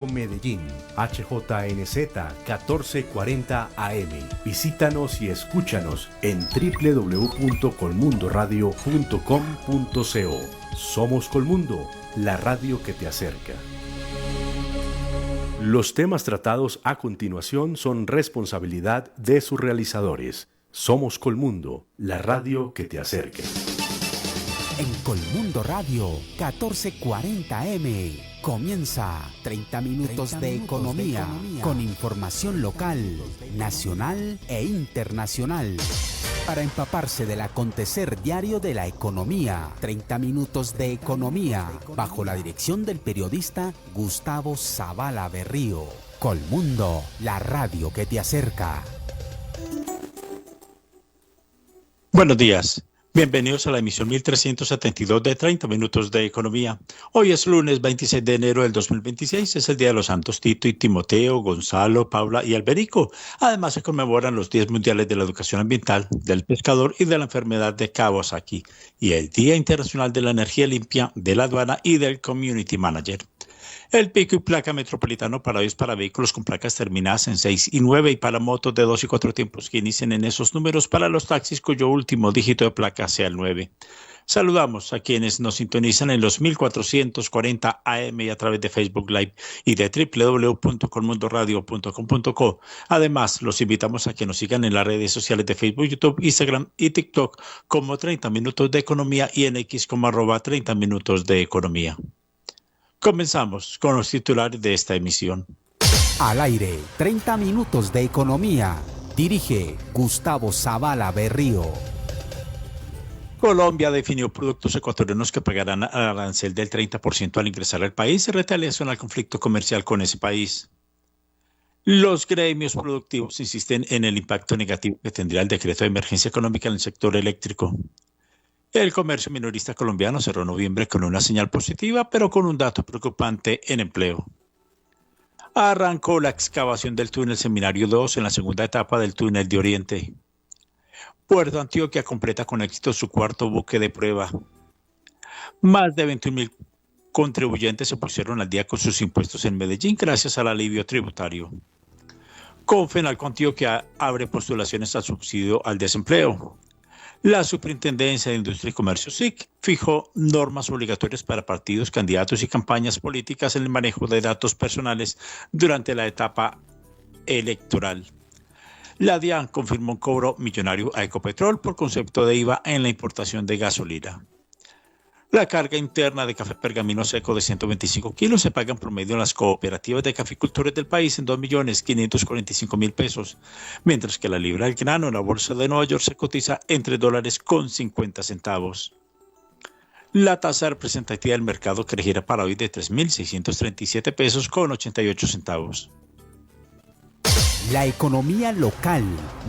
Medellín, HJNZ 1440 AM. Visítanos y escúchanos en www.colmundoradio.com.co. Somos Colmundo, la radio que te acerca. Los temas tratados a continuación son responsabilidad de sus realizadores. Somos Colmundo, la radio que te acerca. En Colmundo Radio 1440 M comienza 30 minutos de economía con información local, nacional e internacional. Para empaparse del acontecer diario de la economía, 30 minutos de economía bajo la dirección del periodista Gustavo Zavala Berrío. Colmundo, la radio que te acerca. Buenos días. Bienvenidos a la emisión 1372 de 30 minutos de economía. Hoy es lunes 26 de enero del 2026, es el día de los santos Tito y Timoteo, Gonzalo, Paula y Alberico. Además se conmemoran los días mundiales de la educación ambiental, del pescador y de la enfermedad de Kawasaki y el Día Internacional de la Energía Limpia, de la aduana y del Community Manager. El pico y placa metropolitano para hoy es para vehículos con placas terminadas en 6 y 9 y para motos de 2 y 4 tiempos que inicien en esos números, para los taxis cuyo último dígito de placa sea el 9. Saludamos a quienes nos sintonizan en los 1440 AM y a través de Facebook Live y de www.colmundoradio.com.co. Además, los invitamos a que nos sigan en las redes sociales de Facebook, YouTube, Instagram y TikTok como 30 Minutos de Economía y en X como @30 Minutos de Economía. Comenzamos con los titulares de esta emisión. Al aire, 30 minutos de economía. Dirige Gustavo Zavala Berrío. Colombia definió productos ecuatorianos que pagarán arancel del 30% al ingresar al país en retaliación al conflicto comercial con ese país. Los gremios productivos insisten en el impacto negativo que tendría el decreto de emergencia económica en el sector eléctrico. El comercio minorista colombiano cerró noviembre con una señal positiva, pero con un dato preocupante en empleo. Arrancó la excavación del túnel Seminario 2 en la segunda etapa del túnel de Oriente. Puerto Antioquia completa con éxito su cuarto buque de prueba. Más de 21.000 contribuyentes se pusieron al día con sus impuestos en Medellín gracias al alivio tributario. Confenalco Antioquia abre postulaciones al subsidio al desempleo. La Superintendencia de Industria y Comercio SIC fijó normas obligatorias para partidos, candidatos y campañas políticas en el manejo de datos personales durante la etapa electoral. La DIAN confirmó un cobro millonario a Ecopetrol por concepto de IVA en la importación de gasolina. La carga interna de café pergamino seco de 125 kilos se paga en promedio en las cooperativas de caficultores del país en 2.545.000 pesos, mientras que la libra del grano en la bolsa de Nueva York se cotiza en $3.50. La tasa representativa del mercado crecerá para hoy de 3.637 pesos con 88 centavos. La economía local,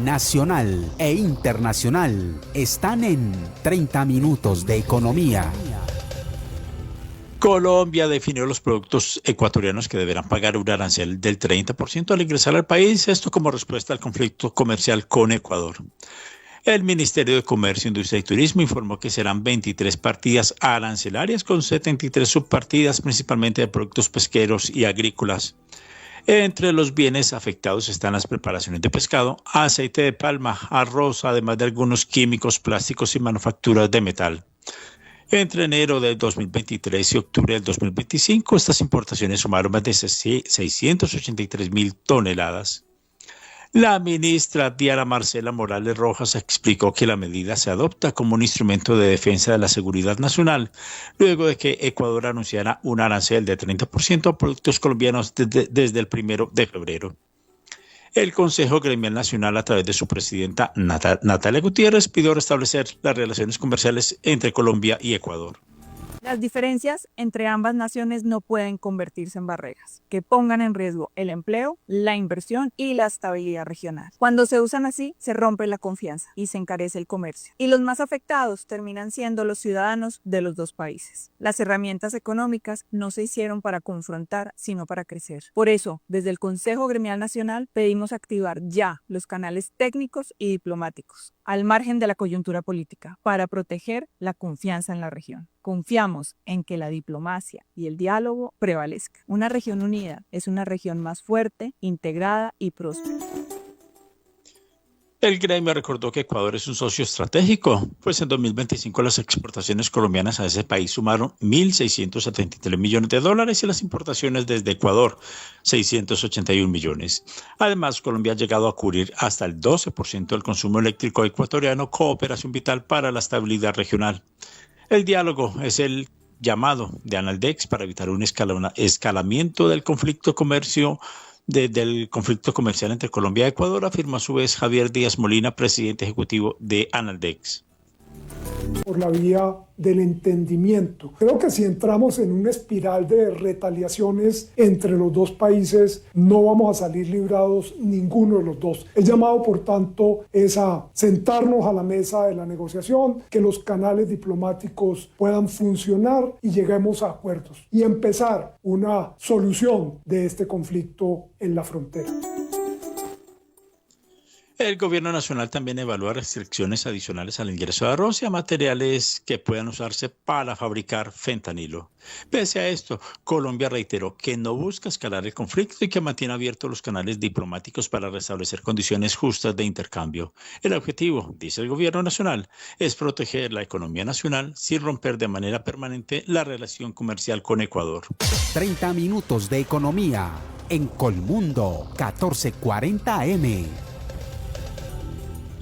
nacional e internacional están en 30 minutos de economía. Colombia definió los productos ecuatorianos que deberán pagar un arancel del 30% al ingresar al país, esto como respuesta al conflicto comercial con Ecuador. El Ministerio de Comercio, Industria y Turismo informó que serán 23 partidas arancelarias con 73 subpartidas, principalmente de productos pesqueros y agrícolas. Entre los bienes afectados están las preparaciones de pescado, aceite de palma, arroz, además de algunos químicos, plásticos y manufacturas de metal. Entre enero del 2023 y octubre del 2025, estas importaciones sumaron más de 683.000 toneladas. La ministra Diana Marcela Morales Rojas explicó que la medida se adopta como un instrumento de defensa de la seguridad nacional, luego de que Ecuador anunciara un arancel de 30% a productos colombianos desde el 1 de febrero. El Consejo Gremial Nacional, a través de su presidenta Natalia Gutiérrez, pidió restablecer las relaciones comerciales entre Colombia y Ecuador. Las diferencias entre ambas naciones no pueden convertirse en barreras que pongan en riesgo el empleo, la inversión y la estabilidad regional. Cuando se usan así, se rompe la confianza y se encarece el comercio. Y los más afectados terminan siendo los ciudadanos de los dos países. Las herramientas económicas no se hicieron para confrontar, sino para crecer. Por eso, desde el Consejo Gremial Nacional pedimos activar ya los canales técnicos y diplomáticos, al margen de la coyuntura política, para proteger la confianza en la región. Confiamos en que la diplomacia y el diálogo prevalezcan. Una región unida es una región más fuerte, integrada y próspera. El gremio recordó que Ecuador es un socio estratégico, pues en 2025 las exportaciones colombianas a ese país sumaron $1.673 millones y las importaciones desde Ecuador 681 millones. Además, Colombia ha llegado a cubrir hasta el 12% del consumo eléctrico ecuatoriano, cooperación vital para la estabilidad regional. El diálogo es el llamado de Analdex para evitar un escalamiento del conflicto comercial entre Colombia y Ecuador, afirma a su vez Javier Díaz Molina, presidente ejecutivo de Analdex. Por la vía del entendimiento. Creo que si entramos en una espiral de retaliaciones entre los dos países, no vamos a salir librados ninguno de los dos. El llamado, por tanto, es a sentarnos a la mesa de la negociación, que los canales diplomáticos puedan funcionar y lleguemos a acuerdos y empezar una solución de este conflicto en la frontera. El gobierno nacional también evalúa restricciones adicionales al ingreso de arroz y a materiales que puedan usarse para fabricar fentanilo. Pese a esto, Colombia reiteró que no busca escalar el conflicto y que mantiene abiertos los canales diplomáticos para restablecer condiciones justas de intercambio. El objetivo, dice el gobierno nacional, es proteger la economía nacional sin romper de manera permanente la relación comercial con Ecuador. 30 minutos de economía en Colmundo 1440 AM.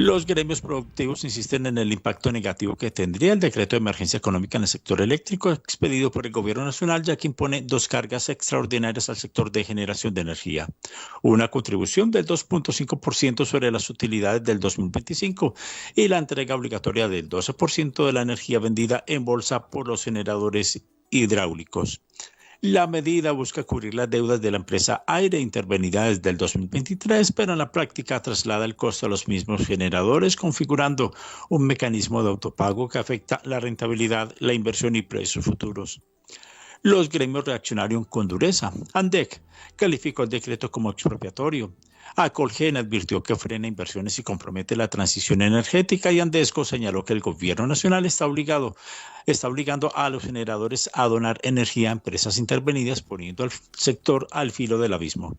Los gremios productivos insisten en el impacto negativo que tendría el decreto de emergencia económica en el sector eléctrico expedido por el gobierno nacional, ya que impone dos cargas extraordinarias al sector de generación de energía. Una contribución del 2.5% sobre las utilidades del 2025 y la entrega obligatoria del 12% de la energía vendida en bolsa por los generadores hidráulicos. La medida busca cubrir las deudas de la empresa Aire intervenida desde el 2023, pero en la práctica traslada el costo a los mismos generadores, configurando un mecanismo de autopago que afecta la rentabilidad, la inversión y precios futuros. Los gremios reaccionaron con dureza. ANDEC calificó el decreto como expropiatorio. Acolgen advirtió que frena inversiones y compromete la transición energética, y Andesco señaló que el gobierno nacional está obligando a los generadores a donar energía a empresas intervenidas, poniendo al sector al filo del abismo.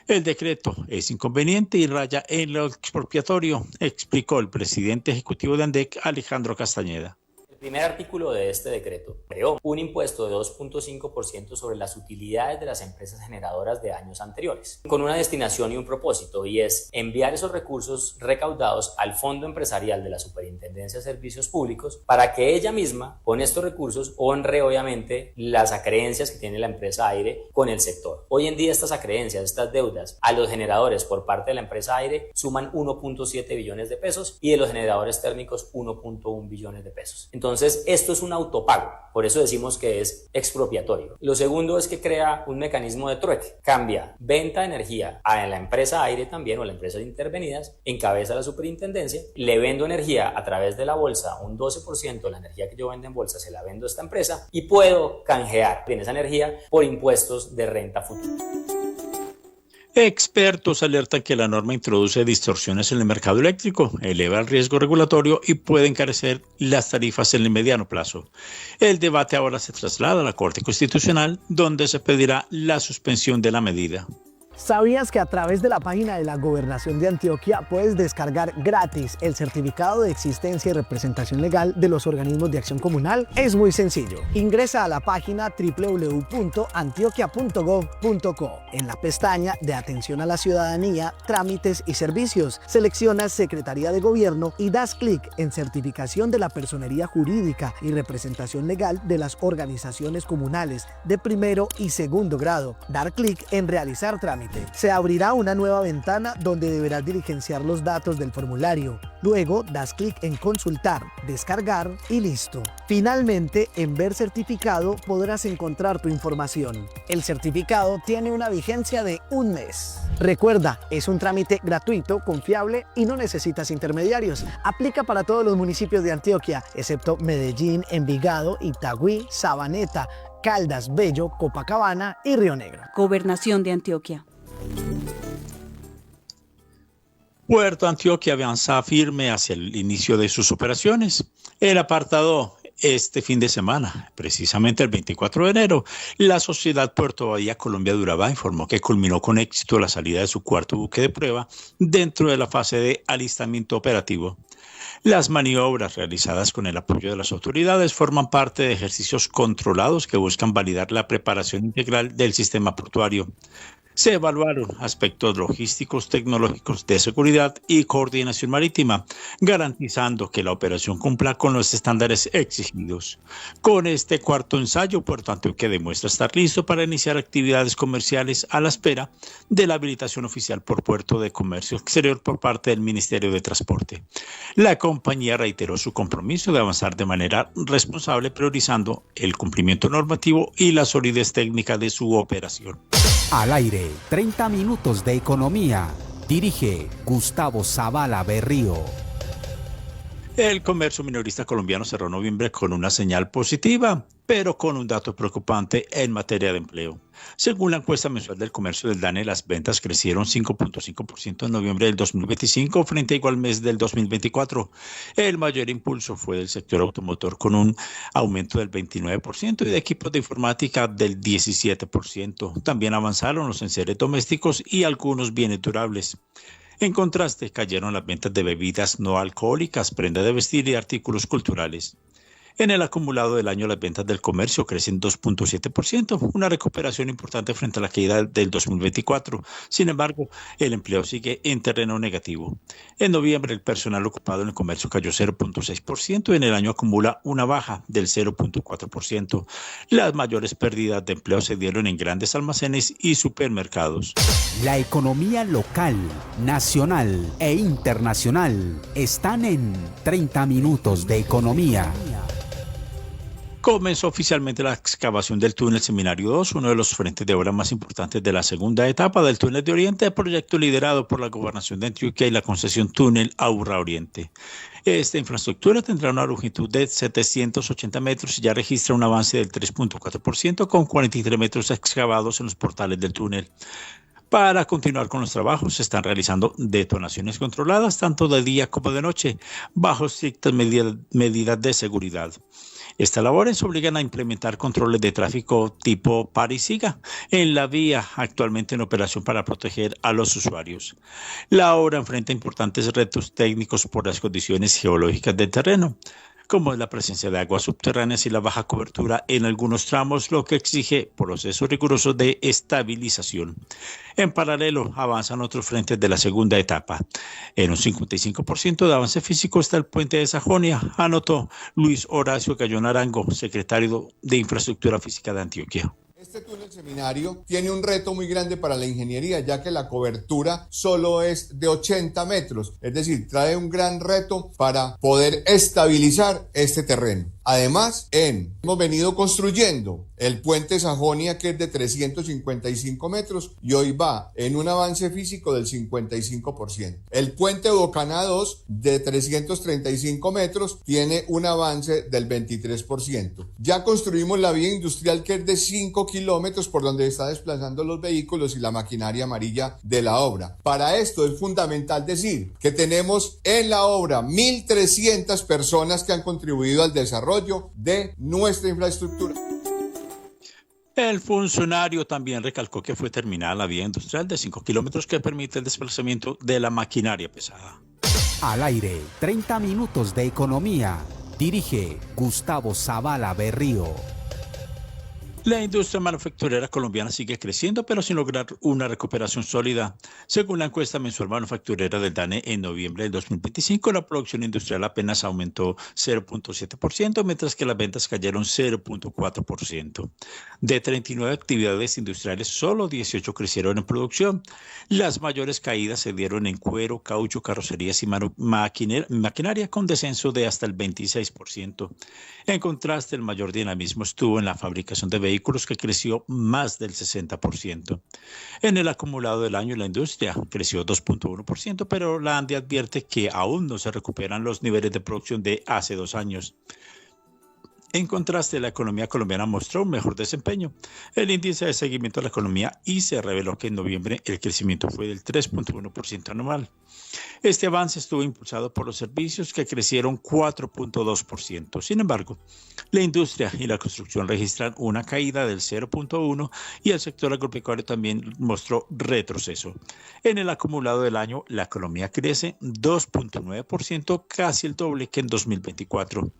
El decreto es inconveniente y raya en lo expropiatorio, explicó el presidente ejecutivo de ANDEC, Alejandro Castañeda. El primer artículo de este decreto creó un impuesto de 2.5% sobre las utilidades de las empresas generadoras de años anteriores, con una destinación y un propósito, y es enviar esos recursos recaudados al Fondo Empresarial de la Superintendencia de Servicios Públicos para que ella misma, con estos recursos, honre obviamente las acreencias que tiene la empresa Aire con el sector. Hoy en día estas acreencias, estas deudas a los generadores por parte de la empresa Aire suman 1.7 billones de pesos y de los generadores térmicos 1.1 billones de pesos. Entonces, esto es un autopago, por eso decimos que es expropiatorio. Lo segundo es que crea un mecanismo de trueque, cambia venta de energía a la empresa Aire también, o la empresa de intervenidas, encabeza la superintendencia, le vendo energía a través de la bolsa, un 12% de la energía que yo vendo en bolsa se la vendo a esta empresa y puedo canjear en esa energía por impuestos de renta futura. Expertos alertan que la norma introduce distorsiones en el mercado eléctrico, eleva el riesgo regulatorio y puede encarecer las tarifas en el mediano plazo. El debate ahora se traslada a la Corte Constitucional, donde se pedirá la suspensión de la medida. ¿Sabías que a través de la página de la Gobernación de Antioquia puedes descargar gratis el certificado de existencia y representación legal de los organismos de acción comunal? Es muy sencillo. Ingresa a la página www.antioquia.gov.co. En la pestaña de Atención a la Ciudadanía, Trámites y Servicios, seleccionas Secretaría de Gobierno y das clic en Certificación de la Personería Jurídica y Representación Legal de las Organizaciones Comunales de primero y segundo grado. Dar clic en Realizar Trámite. Se abrirá una nueva ventana donde deberás diligenciar los datos del formulario. Luego das clic en Consultar, Descargar y listo. Finalmente, en Ver certificado podrás encontrar tu información. El certificado tiene una vigencia de un mes. Recuerda, es un trámite gratuito, confiable y no necesitas intermediarios. Aplica para todos los municipios de Antioquia, excepto Medellín, Envigado, Itagüí, Sabaneta, Caldas, Bello, Copacabana y Río Negro. Gobernación de Antioquia. Puerto Antioquia avanza firme hacia el inicio de sus operaciones. El apartado este fin de semana, precisamente el 24 de enero, la Sociedad Puerto Bahía Colombia de Urabá informó que culminó con éxito la salida de su cuarto buque de prueba dentro de la fase de alistamiento operativo. Las maniobras realizadas con el apoyo de las autoridades forman parte de ejercicios controlados que buscan validar la preparación integral del sistema portuario. Se evaluaron aspectos logísticos, tecnológicos, de seguridad y coordinación marítima, garantizando que la operación cumpla con los estándares exigidos. Con este cuarto ensayo, Puerto Antioquia demuestra estar listo para iniciar actividades comerciales a la espera de la habilitación oficial por Puerto de Comercio Exterior por parte del Ministerio de Transporte. La compañía reiteró su compromiso de avanzar de manera responsable, priorizando el cumplimiento normativo y la solidez técnica de su operación. Al aire, 30 minutos de economía. Dirige Gustavo Zavala Berrío. El comercio minorista colombiano cerró noviembre con una señal positiva, pero con un dato preocupante en materia de empleo. Según la encuesta mensual del comercio del DANE, las ventas crecieron 5.5% en noviembre del 2025 frente a igual mes del 2024. El mayor impulso fue del sector automotor con un aumento del 29% y de equipos de informática del 17%. También avanzaron los enseres domésticos y algunos bienes durables. En contraste, cayeron las ventas de bebidas no alcohólicas, prenda de vestir y artículos culturales. En el acumulado del año, las ventas del comercio crecen 2.7%, una recuperación importante frente a la caída del 2024. Sin embargo, el empleo sigue en terreno negativo. En noviembre, el personal ocupado en el comercio cayó 0.6% y en el año acumula una baja del 0.4%. Las mayores pérdidas de empleo se dieron en grandes almacenes y supermercados. La economía local, nacional e internacional están en 30 minutos de economía. Comenzó oficialmente la excavación del túnel Seminario 2, uno de los frentes de obra más importantes de la segunda etapa del túnel de Oriente, proyecto liderado por la Gobernación de Antioquia y la concesión Túnel Aurra Oriente. Esta infraestructura tendrá una longitud de 780 metros y ya registra un avance del 3.4% con 43 metros excavados en los portales del túnel. Para continuar con los trabajos, se están realizando detonaciones controladas tanto de día como de noche, bajo estrictas medidas de seguridad. Estas labores obligan a implementar controles de tráfico tipo para y siga en la vía actualmente en operación para proteger a los usuarios. La obra enfrenta importantes retos técnicos por las condiciones geológicas del terreno, como es la presencia de aguas subterráneas y la baja cobertura en algunos tramos, lo que exige procesos rigurosos de estabilización. En paralelo, avanzan otros frentes de la segunda etapa. En un 55% de avance físico está el puente de Sajonia, anotó Luis Horacio Gallón Arango, secretario de Infraestructura Física de Antioquia. Este túnel Seminario tiene un reto muy grande para la ingeniería, ya que la cobertura solo es de 80 metros, es decir, trae un gran reto para poder estabilizar este terreno. Además, hemos venido construyendo el puente Sajonia, que es de 355 metros y hoy va en un avance físico del 55%. El puente Bocaná 2 de 335 metros tiene un avance del 23%. Ya construimos la vía industrial, que es de 5 kilómetros por donde está desplazando los vehículos y la maquinaria amarilla de la obra. Para esto es fundamental decir que tenemos en la obra 1.300 personas que han contribuido al desarrollo de nuestra infraestructura. El funcionario también recalcó que fue terminada la vía industrial de 5 kilómetros que permite el desplazamiento de la maquinaria pesada. Al aire, 30 minutos de economía. Dirige Gustavo Zavala Berrío. La industria manufacturera colombiana sigue creciendo, pero sin lograr una recuperación sólida. Según la encuesta mensual manufacturera del DANE, en noviembre del 2025, la producción industrial apenas aumentó 0.7%, mientras que las ventas cayeron 0.4%. De 39 actividades industriales, solo 18 crecieron en producción. Las mayores caídas se dieron en cuero, caucho, carrocerías y maquinaria, con descenso de hasta el 26%. En contraste, el mayor dinamismo estuvo en la fabricación de vehículos, que creció más del 60%. En el acumulado del año, la industria creció 2.1%, pero la ANDE advierte que aún no se recuperan los niveles de producción de hace 2 años. En contraste, la economía colombiana mostró un mejor desempeño. El índice de seguimiento de la economía ICE reveló que en noviembre el crecimiento fue del 3.1% anual. Este avance estuvo impulsado por los servicios que crecieron 4.2%. Sin embargo, la industria y la construcción registran una caída del 0.1% y el sector agropecuario también mostró retroceso. En el acumulado del año, la economía crece 2.9%, casi el doble que en 2024.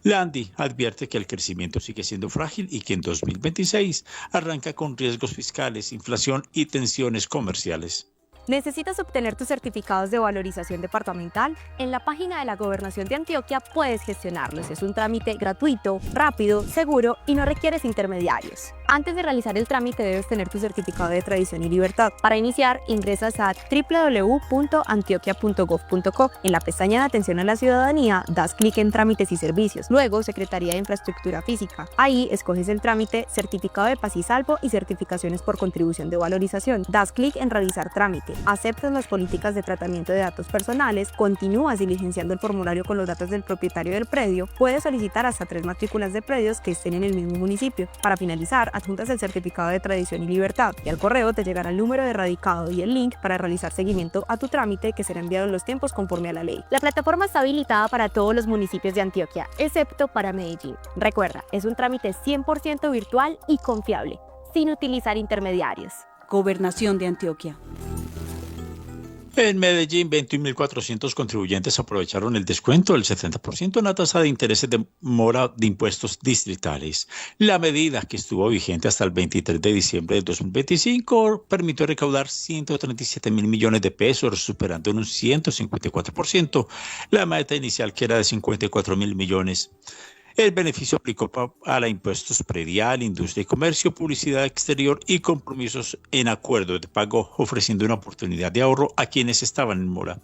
La ANDI advierte que el crecimiento sigue siendo frágil y que en 2026 arranca con riesgos fiscales, inflación y tensiones comerciales. ¿Necesitas obtener tus certificados de valorización departamental? En la página de la Gobernación de Antioquia puedes gestionarlos. Es un trámite gratuito, rápido, seguro y no requieres intermediarios. Antes de realizar el trámite debes tener tu certificado de tradición y libertad. Para iniciar, ingresas a www.antioquia.gov.co. En la pestaña de Atención a la Ciudadanía, das clic en Trámites y Servicios. Luego, Secretaría de Infraestructura Física. Ahí escoges el trámite Certificado de Paz y Salvo y Certificaciones por Contribución de Valorización. Das clic en Realizar Trámite. Aceptas las políticas de tratamiento de datos personales, continúas diligenciando el formulario con los datos del propietario del predio, puedes solicitar hasta 3 matrículas de predios que estén en el mismo municipio. Para finalizar, adjuntas el certificado de tradición y libertad y al correo te llegará el número de radicado y el link para realizar seguimiento a tu trámite que será enviado en los tiempos conforme a la ley. La plataforma está habilitada para todos los municipios de Antioquia, excepto para Medellín. Recuerda, es un trámite 100% virtual y confiable, sin utilizar intermediarios. Gobernación de Antioquia. En Medellín, 21.400 contribuyentes aprovecharon el descuento del 70% en la tasa de intereses de mora de impuestos distritales. La medida, que estuvo vigente hasta el 23 de diciembre de 2025, permitió recaudar 137.000 millones de pesos, superando en un 154% la meta inicial, que era de 54.000 millones. El beneficio aplicó a la impuestos predial, industria y comercio, publicidad exterior y compromisos en acuerdo de pago, ofreciendo una oportunidad de ahorro a quienes estaban en mora.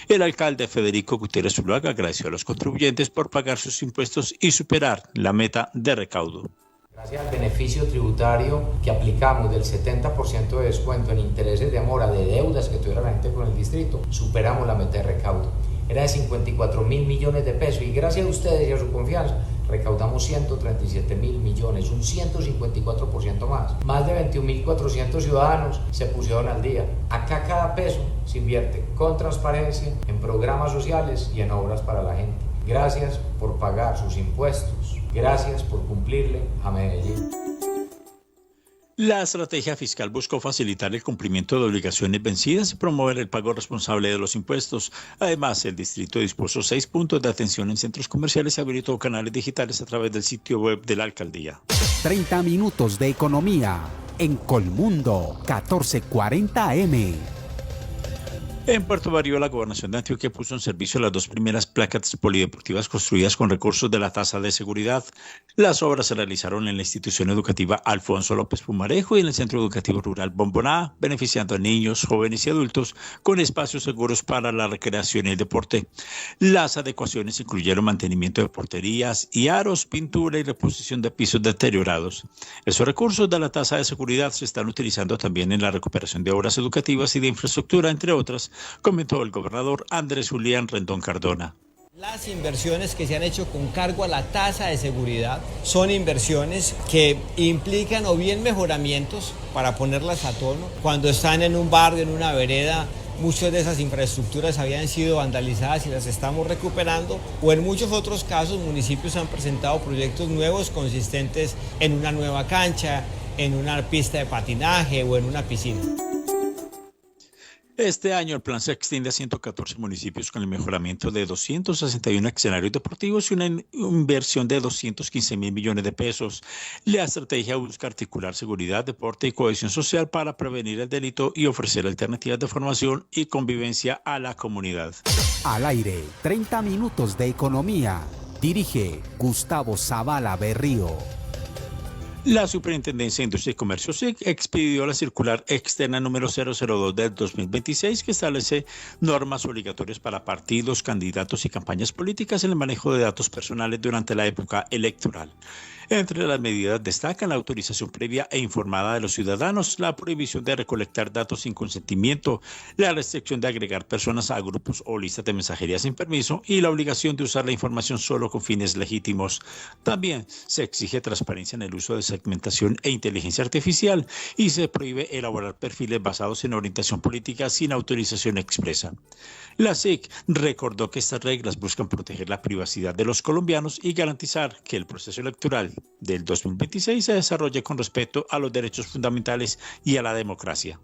El alcalde Federico Gutiérrez Zuluaga agradeció a los contribuyentes por pagar sus impuestos y superar la meta de recaudo. Gracias al beneficio tributario que aplicamos del 70% de descuento en intereses de mora de deudas que tuviera la gente con el distrito, superamos la meta de recaudo. Era de 54.000 millones de pesos y gracias a ustedes y a su confianza recaudamos 137.000 millones, un 154% más. Más de 21.400 ciudadanos se pusieron al día. Acá cada peso se invierte con transparencia en programas sociales y en obras para la gente. Gracias por pagar sus impuestos. Gracias por cumplirle a Medellín. La estrategia fiscal buscó facilitar el cumplimiento de obligaciones vencidas y promover el pago responsable de los impuestos. Además, el distrito dispuso 6 puntos de atención en centros comerciales y habilitó canales digitales a través del sitio web de la alcaldía. 30 minutos de economía en Colmundo 1440 AM. En Puerto Barrio, la Gobernación de Antioquia puso en servicio las 2 primeras placas polideportivas construidas con recursos de la tasa de seguridad. Las obras se realizaron en la institución educativa Alfonso López Pumarejo y en el Centro Educativo Rural Bomboná, beneficiando a niños, jóvenes y adultos con espacios seguros para la recreación y el deporte. Las adecuaciones incluyeron mantenimiento de porterías y aros, pintura y reposición de pisos deteriorados. Esos recursos de la tasa de seguridad se están utilizando también en la recuperación de obras educativas y de infraestructura, entre otras, comentó el gobernador Andrés Julián Rendón Cardona. Las inversiones que se han hecho con cargo a la tasa de seguridad son inversiones que implican o bien mejoramientos para ponerlas a tono. Cuando están en un barrio, en una vereda, muchas de esas infraestructuras habían sido vandalizadas y las estamos recuperando, o en muchos otros casos municipios han presentado proyectos nuevos consistentes en una nueva cancha, en una pista de patinaje o en una piscina. Este año el plan se extiende a 114 municipios con el mejoramiento de 261 escenarios deportivos y una inversión de 215.000 millones de pesos. La estrategia busca articular seguridad, deporte y cohesión social para prevenir el delito y ofrecer alternativas de formación y convivencia a la comunidad. Al aire, 30 minutos de economía. Dirige Gustavo Zavala Berrío. La Superintendencia de Industria y Comercio SIC expidió la circular externa número 002 del 2026 que establece normas obligatorias para partidos, candidatos y campañas políticas en el manejo de datos personales durante la época electoral. Entre las medidas destacan la autorización previa e informada de los ciudadanos, la prohibición de recolectar datos sin consentimiento, la restricción de agregar personas a grupos o listas de mensajería sin permiso y la obligación de usar la información solo con fines legítimos. También se exige transparencia en el uso de segmentación e inteligencia artificial y se prohíbe elaborar perfiles basados en orientación política sin autorización expresa. La SIC recordó que estas reglas buscan proteger la privacidad de los colombianos y garantizar que el proceso electoral del 2026 se desarrolle con respeto a los derechos fundamentales y a la democracia.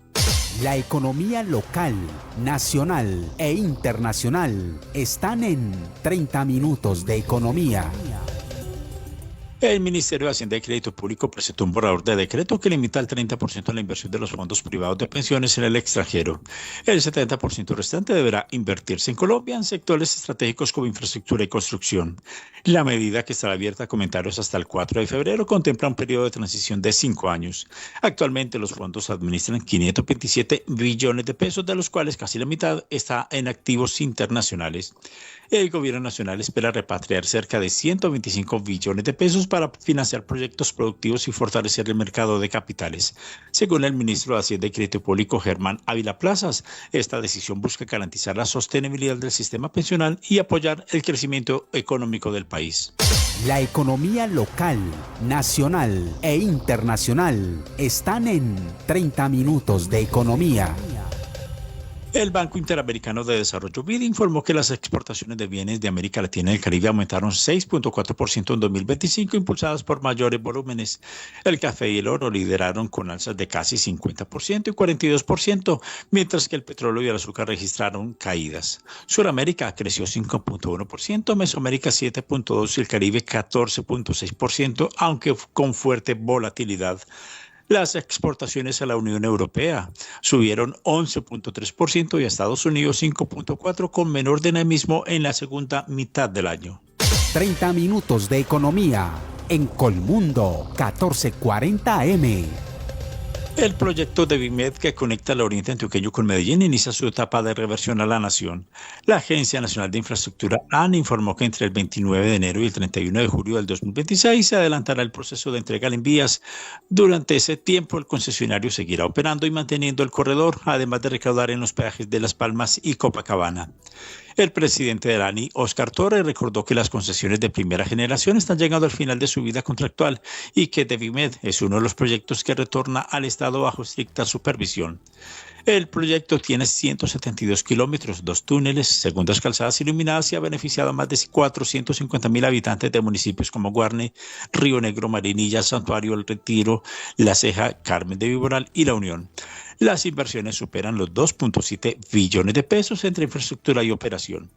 La economía local, nacional e internacional están en 30 minutos de economía. El Ministerio de Hacienda y Crédito Público presentó un borrador de decreto que limita al 30% la inversión de los fondos privados de pensiones en el extranjero. El 70% restante deberá invertirse en Colombia en sectores estratégicos como infraestructura y construcción. La medida, que estará abierta a comentarios hasta el 4 de febrero, contempla un periodo de transición de 5 años. Actualmente los fondos administran 527 billones de pesos, de los cuales casi la mitad está en activos internacionales. El gobierno nacional espera repatriar cerca de 125 billones de pesos para financiar proyectos productivos y fortalecer el mercado de capitales. Según el ministro de Hacienda y Crédito Público, Germán Ávila Plazas, esta decisión busca garantizar la sostenibilidad del sistema pensional y apoyar el crecimiento económico del país. La economía local, nacional e internacional están en 30 minutos de economía. El Banco Interamericano de Desarrollo BID informó que las exportaciones de bienes de América Latina y el Caribe aumentaron 6.4% en 2025, impulsadas por mayores volúmenes. El café y el oro lideraron con alzas de casi 50% y 42%, mientras que el petróleo y el azúcar registraron caídas. Suramérica creció 5.1%, Mesoamérica 7.2% y el Caribe 14.6%, aunque con fuerte volatilidad. Las exportaciones a la Unión Europea subieron 11.3% y a Estados Unidos 5.4%, con menor dinamismo en la segunda mitad del año. 30 minutos de economía en Colmundo 1440 AM. El proyecto de BIMED, que conecta el oriente antioqueño con Medellín, inicia su etapa de reversión a la nación. La Agencia Nacional de Infraestructura, AN, informó que entre el 29 de enero y el 31 de julio del 2026 se adelantará el proceso de entrega en vías. Durante ese tiempo, el concesionario seguirá operando y manteniendo el corredor, además de recaudar en los peajes de Las Palmas y Copacabana. El presidente de la ANI, Óscar Torres, recordó que las concesiones de primera generación están llegando al final de su vida contractual y que DeVimed es uno de los proyectos que retorna al Estado bajo estricta supervisión. El proyecto tiene 172 kilómetros, 2 túneles, segundas calzadas iluminadas y ha beneficiado a más de 450.000 habitantes de municipios como Guarne, Río Negro, Marinilla, Santuario, El Retiro, La Ceja, Carmen de Viboral y La Unión. Las inversiones superan los 2.7 billones de pesos entre infraestructura y operación.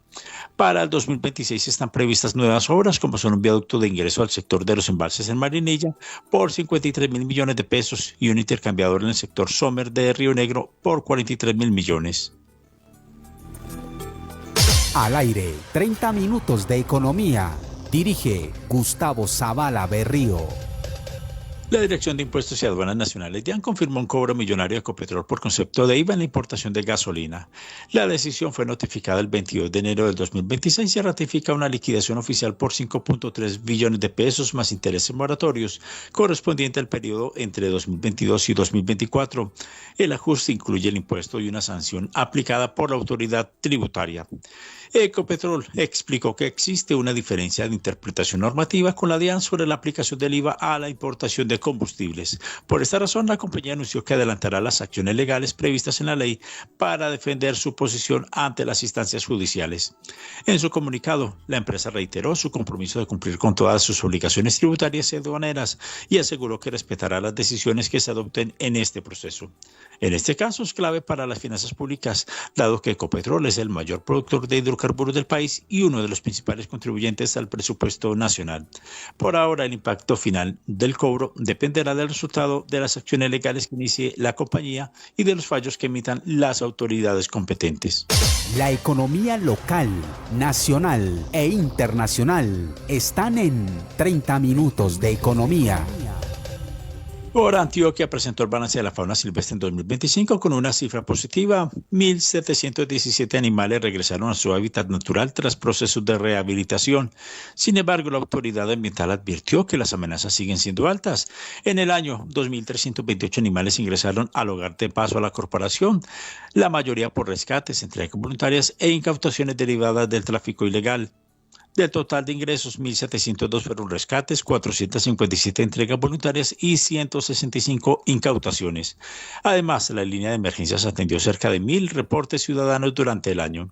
Para el 2026 están previstas nuevas obras, como son un viaducto de ingreso al sector de los embalses en Marinilla por 53.000 millones de pesos y un intercambiador en el sector Sommer de Río Negro por 43.000 millones. Al aire, 30 minutos de economía. Dirige Gustavo Zavala Berrío. La Dirección de Impuestos y Aduanas Nacionales DIAN confirmó un cobro millonario de Ecopetrol por concepto de IVA en la importación de gasolina. La decisión fue notificada el 22 de enero del 2026 y se ratifica una liquidación oficial por 5.3 billones de pesos más intereses moratorios, correspondiente al periodo entre 2022 y 2024. El ajuste incluye el impuesto y una sanción aplicada por la autoridad tributaria. Ecopetrol explicó que existe una diferencia de interpretación normativa con la DIAN sobre la aplicación del IVA a la importación de combustibles. Por esta razón, la compañía anunció que adelantará las acciones legales previstas en la ley para defender su posición ante las instancias judiciales. En su comunicado, la empresa reiteró su compromiso de cumplir con todas sus obligaciones tributarias y aduaneras y aseguró que respetará las decisiones que se adopten en este proceso. En este caso es clave para las finanzas públicas, dado que Ecopetrol es el mayor productor de hidrocarburos del país y uno de los principales contribuyentes al presupuesto nacional. Por ahora, el impacto final del cobro dependerá del resultado de las acciones legales que inicie la compañía y de los fallos que emitan las autoridades competentes. La economía local, nacional e internacional están en 30 minutos de economía. Por Antioquia presentó el balance de la fauna silvestre en 2025 con una cifra positiva. 1.717 animales regresaron a su hábitat natural tras procesos de rehabilitación. Sin embargo, la autoridad ambiental advirtió que las amenazas siguen siendo altas. En el año, 2.328 animales ingresaron al hogar de paso a la corporación, la mayoría por rescates, entregas voluntarias e incautaciones derivadas del tráfico ilegal. Del total de ingresos, 1.702 fueron rescates, 457 entregas voluntarias y 165 incautaciones. Además, la línea de emergencias atendió cerca de 1.000 reportes ciudadanos durante el año.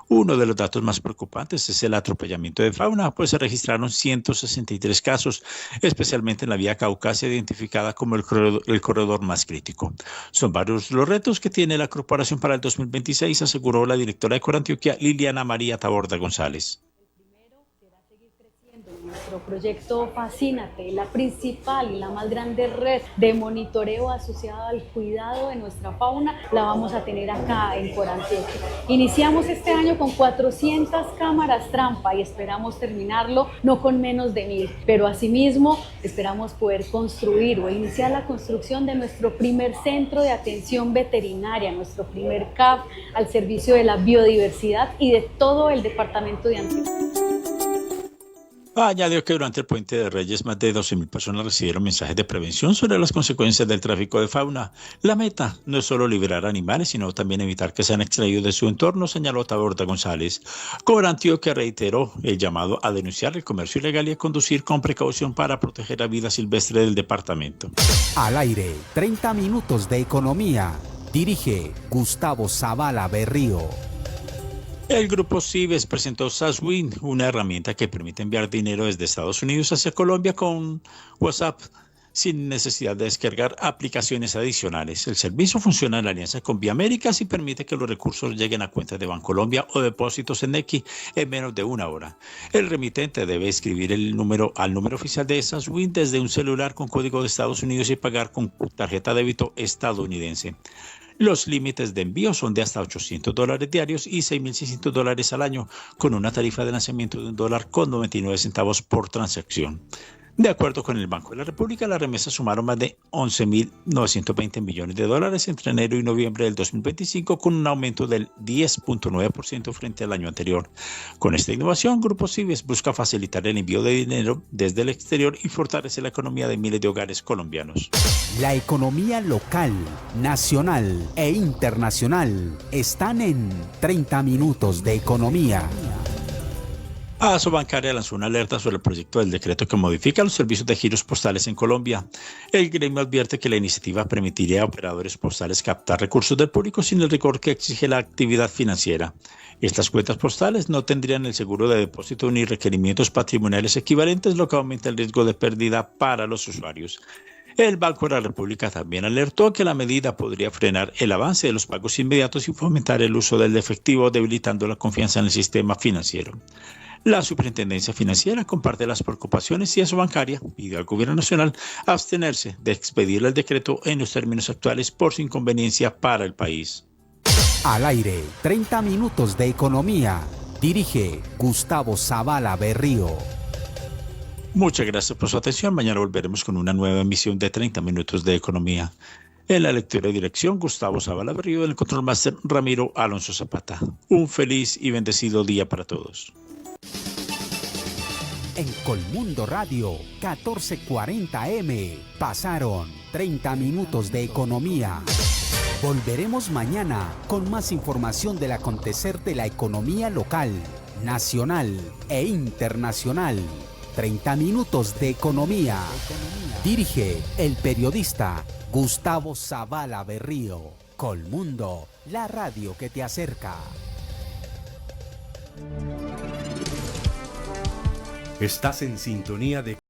Uno de los datos más preocupantes es el atropellamiento de fauna, pues se registraron 163 casos, especialmente en la vía Caucasia, identificada como el corredor más crítico. Son varios los retos que tiene la corporación para el 2026, aseguró la directora de Corantioquia, Liliana María Taborda González. Nuestro proyecto Fascínate, la principal y la más grande red de monitoreo asociada al cuidado de nuestra fauna, la vamos a tener acá en Corantioquia. Iniciamos este año con 400 cámaras trampa y esperamos terminarlo no con menos de 1.000, pero asimismo esperamos poder construir o iniciar la construcción de nuestro primer centro de atención veterinaria, nuestro primer CAF al servicio de la biodiversidad y de todo el departamento de Antioquia. Añadió que durante el Puente de Reyes más de 12.000 personas recibieron mensajes de prevención sobre las consecuencias del tráfico de fauna. La meta no es solo liberar animales, sino también evitar que sean extraídos de su entorno, señaló Taborda González. Corantioquia reiteró el llamado a denunciar el comercio ilegal y a conducir con precaución para proteger la vida silvestre del departamento. Al aire, 30 minutos de economía. Dirige Gustavo Zavala Berrío. El grupo Cibes presentó SASWIN, una herramienta que permite enviar dinero desde Estados Unidos hacia Colombia con WhatsApp sin necesidad de descargar aplicaciones adicionales. El servicio funciona en alianza con Viaméricas y permite que los recursos lleguen a cuentas de Bancolombia o depósitos en Nequi en menos de una hora. El remitente debe escribir el número al número oficial de SASWIN desde un celular con código de Estados Unidos y pagar con tarjeta de débito estadounidense. Los límites de envío son de hasta $800 diarios y $6.600 al año, con una tarifa de lanzamiento de $1.99 por transacción. De acuerdo con el Banco de la República, las remesas sumaron más de $11.920 millones entre enero y noviembre del 2025, con un aumento del 10.9% frente al año anterior. Con esta innovación, Grupo Cibes busca facilitar el envío de dinero desde el exterior y fortalecer la economía de miles de hogares colombianos. La economía local, nacional e internacional están en 30 minutos de economía. Asobancaria lanzó una alerta sobre el proyecto del decreto que modifica los servicios de giros postales en Colombia. El gremio advierte que la iniciativa permitiría a operadores postales captar recursos del público sin el rigor que exige la actividad financiera. Estas cuentas postales no tendrían el seguro de depósito ni requerimientos patrimoniales equivalentes, lo que aumenta el riesgo de pérdida para los usuarios. El Banco de la República también alertó que la medida podría frenar el avance de los pagos inmediatos y fomentar el uso del efectivo, debilitando la confianza en el sistema financiero. La Superintendencia Financiera comparte las preocupaciones y Asobancaria pidió al Gobierno Nacional abstenerse de expedir el decreto en los términos actuales por su inconveniencia para el país. Al aire, 30 minutos de economía. Dirige Gustavo Zavala Berrío. Muchas gracias por su atención. Mañana volveremos con una nueva emisión de 30 minutos de economía. En la lectura y dirección, Gustavo Zavala Berrío. En el control máster, Ramiro Alonso Zapata. Un feliz y bendecido día para todos. En Colmundo Radio, 1440M, pasaron 30 minutos de economía. Volveremos mañana con más información del acontecer de la economía local, nacional e internacional. 30 minutos de economía. Dirige el periodista Gustavo Zavala Berrío. Colmundo, la radio que te acerca. Estás en sintonía de